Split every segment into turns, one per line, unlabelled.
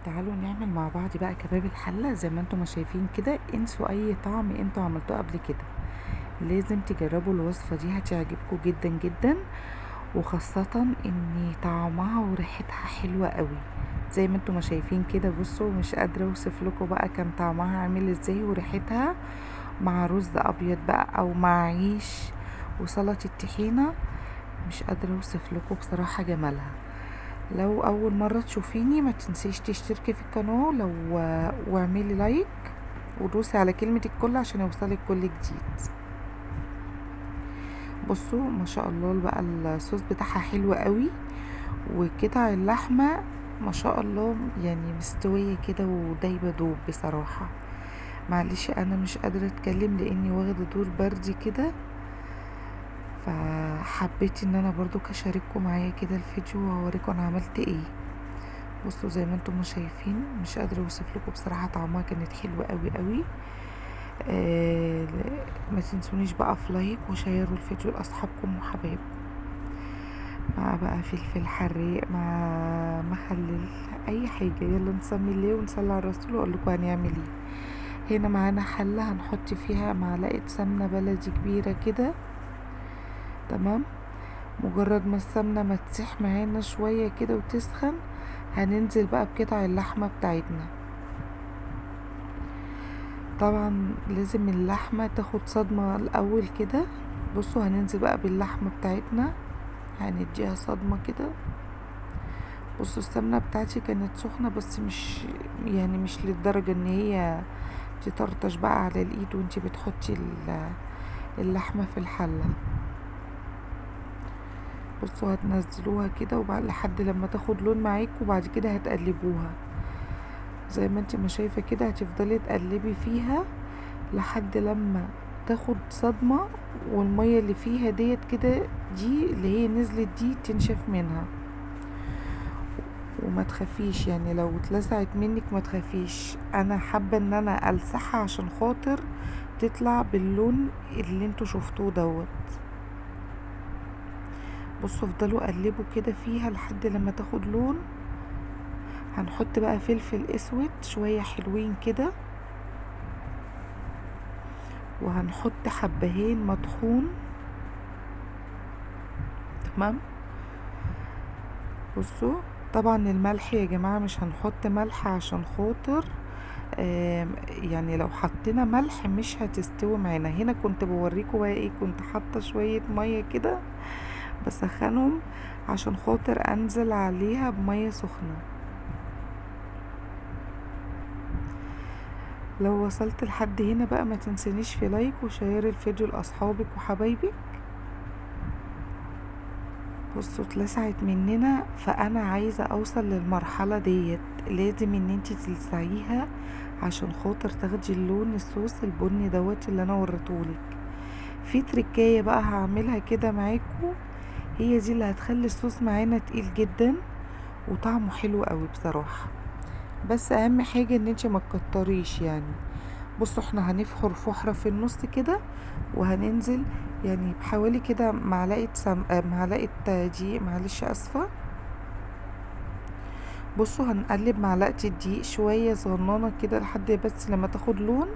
تعالوا نعمل مع بعض بقى كباب الحلة زي ما انتم ما شايفين كده. انسوا اي طعم انتوا عملتوه قبل كده، لازم تجربوا الوصفة دي، هتعجبكم جدا جدا، وخاصة ان طعمها وريحتها حلوة قوي زي ما انتم ما شايفين كده. بصوا، مش قادرة اوصف لكم بقى كان طعمها عامل ازاي وريحتها، مع رز ابيض بقى او مع عيش وسلطة الطحينة. مش قادرة اوصف لكم بصراحة جمالها. لو اول مرة تشوفيني ما تنسيش تشتركي في القناة واعملي لايك ودوسي على كلمة الكل عشان يوصلك كل جديد. بصوا ما شاء الله بقى الصوص بتاعها حلو قوي، وقطع اللحمة ما شاء الله يعني مستوية كده ودايبة دوب بصراحة. معلش انا مش قادرة اتكلم لاني واخدة دور بردي كده، فحبيت ان انا برضو اشارككم معايا كده الفيديو واوريكم انا عملت ايه. بصوا زي ما انتم شايفين، مش قادره اوصف لكم بصراحه، طعمها كانت حلوه قوي قوي. آه ما تنسونيش بقى في لايك وشيروا الفيديو لاصحابكم وحبايبكم، مع بقى فلفل حراق مع مخلل اي حاجه. يلا نسمي الله ونصلي على الرسول واقول لكم هنعمل ايه. هنا معانا حله هنحط فيها معلقه سمنه بلدي كبيره كده، تمام. مجرد ما السمنه ما تسيح معانا شويه كده وتسخن، هننزل بقى بقطع اللحمه بتاعتنا. طبعا لازم اللحمه تاخد صدمه الاول كده. بصوا هننزل بقى باللحمه بتاعتنا، هنديها صدمه كده. بصوا السمنه بتاعتي كانت سخنه، بس مش للدرجه ان هي تطرطش بقى على الايد وانتي بتحطي اللحمه في الحله. بصوا هتنزلوها كده وبعد لحد لما تاخد لون معاكم، وبعد كده هتقلبوها زي ما انت ما شايفه كده. هتفضلي تقلبي فيها لحد لما تاخد صدمه، والميه اللي فيها ديت كده، دي اللي هي نزلت دي، تنشف منها. وما تخافيش يعني لو اتلسعت منك ما تخافيش، انا حابه ان انا السحها عشان خاطر تطلع باللون اللي انتوا شفتوه دوت. بصوا افضلوا قلبوا كده فيها لحد لما تاخد لون. هنحط بقى فلفل اسود شويه حلوين كده، وهنحط حبهين مطحون، تمام. بصوا طبعا الملح يا جماعه مش هنحط ملح عشان خاطر يعني لو حطينا ملح مش هتستوي معانا. هنا كنت بوريكم بقى ايه، كنت حاطه شويه ميه كده بسخنهم عشان خاطر انزل عليها بميه سخنه. لو وصلت لحد هنا بقى ما تنسنيش في لايك وشير الفيديو لاصحابك وحبايبك. بصوا اتلسعت مننا، فانا عايزه اوصل للمرحله ديت، لازم ان انتي تلسعيها عشان خاطر تاخدي اللون الصوص البني دوت اللي انا وريتهولك. في تركايه بقى هعملها كده معاكم، هي دي اللي هتخلي الصوص معانا تقيل جدا وطعمه حلو قوي بصراحه. بس اهم حاجه ان انتي ما تكتريش يعني. بصوا احنا هنفحر فحرة في النص كده، وهننزل يعني بحوالي كده معلقة معلقة دقيق، معلش اسفة. بصوا هنقلب معلقة الدقيق شوية صغننة كده لحد بس لما تاخد لون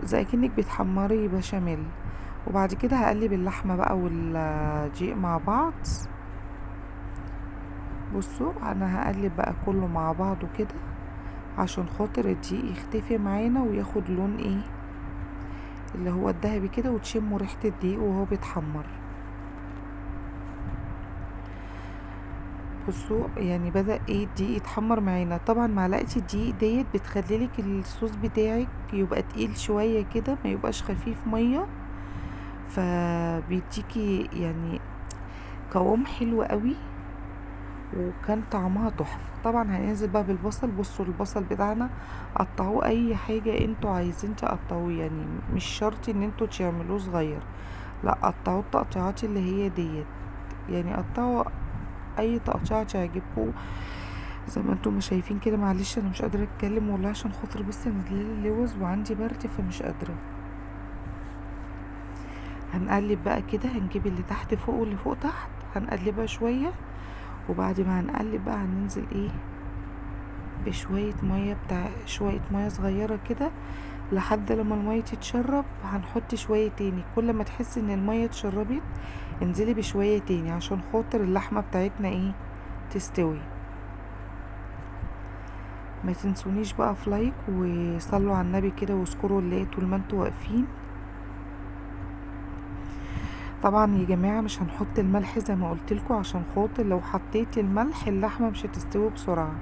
زي كأنك بتحمري بشاميل. وبعد كده هقلب اللحمة بقى والدقيق مع بعض. بصوا انا هقلب بقى كله مع بعضه كده عشان خاطر الدقيق يختفي معانا وياخد لون ايه اللي هو الذهبي كده، وتشموا ريحة الدقيق وهو بيتحمر. بصوا يعني بدأ ايه الدقيق يتحمر معانا. طبعا معلقة الدقيق ديت بتخليلك الصوص بتاعك يبقى تقيل شوية كده، ما يبقاش خفيف مية، فبيديكي يعني قوام حلو قوي، وكان طعمها تحفة. طبعا هننزل بقى بالبصل. بصوا البصل بتاعنا قطعوه اي حاجة انتوا عايزين تقطعوه، يعني مش شرط ان انتوا تعملوه صغير، لا قطعوه التقطيعات اللي هي ديت، يعني قطعوا اي تقطيعة تعجبكم زي ما انتم شايفين كده. معلش انا مش قادرة اتكلم والله عشان خاطر بس نزللي اللوز وعندي برد فمش قادرة. هنقلب بقى كده، هنجيب اللي تحت فوق واللي فوق تحت، هنقلبها شوية، وبعد ما هنقلب بقى هننزل ايه بشوية مية، شوية مية صغيرة كده لحد لما المية تتشرب. هنحط شوية تاني، كل ما تحس ان المية اتشربت انزلي بشوية تاني عشان خاطر اللحمة بتاعتنا ايه تستوي. ما تنسونيش بقى في لايك وصلوا على النبي كده واذكروا الله طول ما انتوا واقفين. طبعا يا جماعة مش هنحط الملح زي ما قلتلكوا عشان خاطر لو حطيت الملح اللحمة مش هتستوي بسرعة.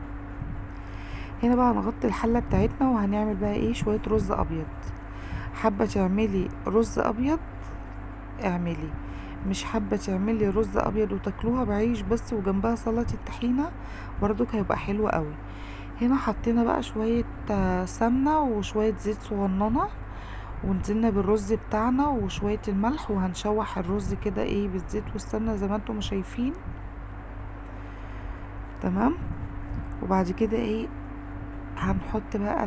هنا بقى هنغطي الحلة بتاعتنا وهنعمل بقى ايه شوية رز ابيض. حابة تعملي رز ابيض اعملي، مش حابة تعملي رز ابيض وتاكلوها بعيش بس وجنبها سلطة الطحينة برضك هيبقى حلو قوي. هنا حطينا بقى شوية سمنة وشوية زيت صغننة، ونزلنا بالرز بتاعنا وشوية الملح، وهنشوح الرز كده ايه بالزيت والسمنة زي ما انتم شايفين. تمام. وبعد كده ايه هنحط بقى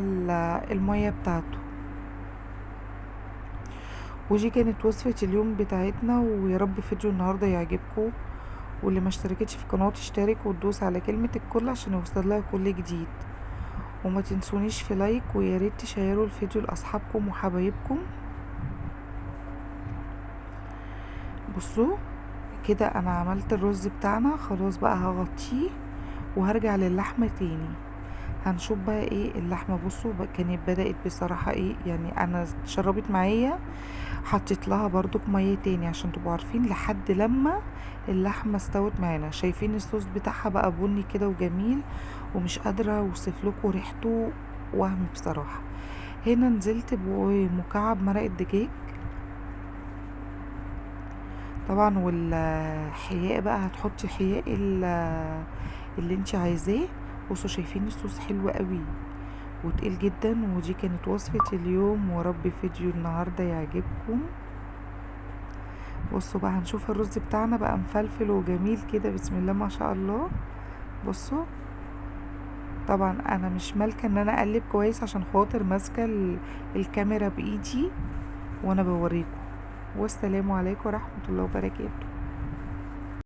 المية بتاعته. ودي كانت وصفة اليوم بتاعتنا، ويا رب فيديو النهاردة يعجبكم. واللي ما اشتركتش في القناة تشترك وتدوس على كلمة الكل عشان يوصل لها كل جديد. وما تنسونيش في لايك، ويا ريت تشيروا الفيديو لاصحابكم وحبايبكم. بصوا كده انا عملت الرز بتاعنا خلاص، بقى هغطيه وهرجع للحمة تاني. هنشوف بقى ايه اللحمة. بصوا كانت بدأت بصراحة ايه يعني انا اتشربت معايا، حطيت لها برضو مية تاني عشان تبقوا عارفين لحد لما اللحمة استوت معانا. شايفين الصوص بتاعها بقى بني كده وجميل، ومش قادرة اوصفلكوا ريحته وهم بصراحة. هنا نزلت بمكعب مرقة دجاج طبعا، والحياء بقى هتحطي حياء اللي انت عايزاه. بصوا شايفين الصوص حلو قوي وتقيل جدا. ودي كانت وصفة اليوم، ورب فيديو النهاردة يعجبكم. بصوا بقى هنشوف الرز بتاعنا بقى مفلفل وجميل كده، بسم الله ما شاء الله. بصوا طبعا انا مش مالكه ان انا اقلب كويس عشان خاطر ماسكه الكاميرا بايدي وانا بوريكم. والسلام عليكم ورحمه الله وبركاته.